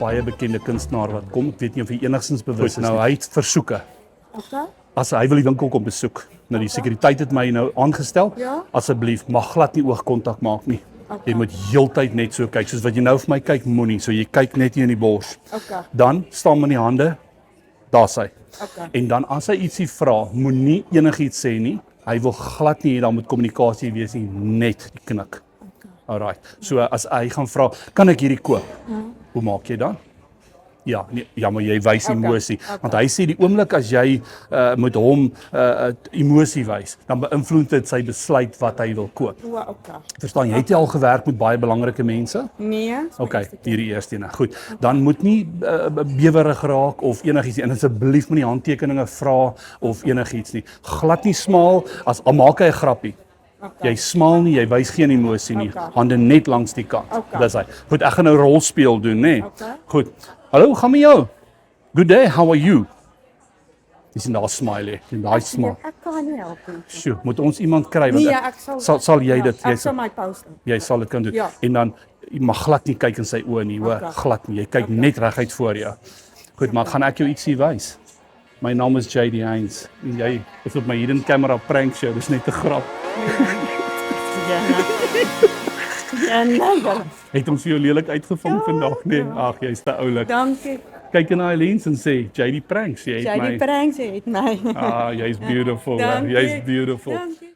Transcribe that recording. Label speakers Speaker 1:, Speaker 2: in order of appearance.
Speaker 1: baie bekende kunstenaar wat kom. Ek weet nie of hy enigstens bewus is. Nou, hy het versoeke.
Speaker 2: Okay.
Speaker 1: As hy wil die winkel kom besoek. Nou die sekuriteit het my nou aangestel.
Speaker 2: Ja.
Speaker 1: Asseblief, mag glad nie oogkontak maak nie. Jy moet heeltyd net so kyk, soos wat jy nou vir my kyk, moenie. So jy kyk net hier in die bors.
Speaker 2: Okay.
Speaker 1: Dan staan met die hande, daar's hy.
Speaker 2: Okay.
Speaker 1: En dan as hy ietsie vra, moenie enigiets sê nie. Hy wil glad nie hê daar moet kommunikasie wees nie, net die knik. Alright. So as hy gaan vra, kan ek hierdie koop? Hoe maak jy dan? Ja, nee, ja, maar jy wys emosie. Want hy sê die oomblik as jy met hom emosie wys, dan beïnvloed dit sy besluit wat hy wil koop.
Speaker 2: O, okay.
Speaker 1: Verstaan, jy het jy al gewerk met baie belangrike mense?
Speaker 2: Nee.
Speaker 1: Okay, hierdie eerste ene. Goed. Dan moet nie bewerig raak of enigiets nie. En asseblief moenie handtekeninge vra of enigiets nie. Glad nie smaal as al maak hy 'n grappie.
Speaker 2: Okay.
Speaker 1: Jy smaal nie, jy wys geen emosie nie.
Speaker 2: Okay.
Speaker 1: Hande net langs die kant.
Speaker 2: Okay.
Speaker 1: Dis hy. Goed, ek gaan nou rolspeel doen, nê?
Speaker 2: Okay.
Speaker 1: Goed. Hallo, gaan met jou? Good day, how are you? Dis 'n smiley, 'n daai smile.
Speaker 2: Ek kan nie help nie.
Speaker 1: Sjoe, moet ons iemand kry wat
Speaker 2: Nee, ek
Speaker 1: sal jy dit
Speaker 2: Ek sal my post doen.
Speaker 1: jy sal dit kan doen.
Speaker 2: Ja.
Speaker 1: En dan jy mag glad nie kyk in sy oë nie, hoor,
Speaker 2: Okay.
Speaker 1: glad nie. Jy kyk net reguit voor jou. Goed, maar gaan ek jou ietsie wys? My naam is JD Heinz. En jy is op my hidden camera prank show. Dis net 'n grap.
Speaker 2: Ja, nee.
Speaker 1: Het ons vir jou lelik uitgevang vandag, nee? Ag, jy's te oulik.
Speaker 2: Dankie.
Speaker 1: Kyk in daai lens en sê JD pranks, jy het
Speaker 2: Jy die
Speaker 1: my.
Speaker 2: pranks het my.
Speaker 1: Ah, jy's beautiful.
Speaker 2: Dankie.
Speaker 1: Jy's beautiful.
Speaker 2: Dankie.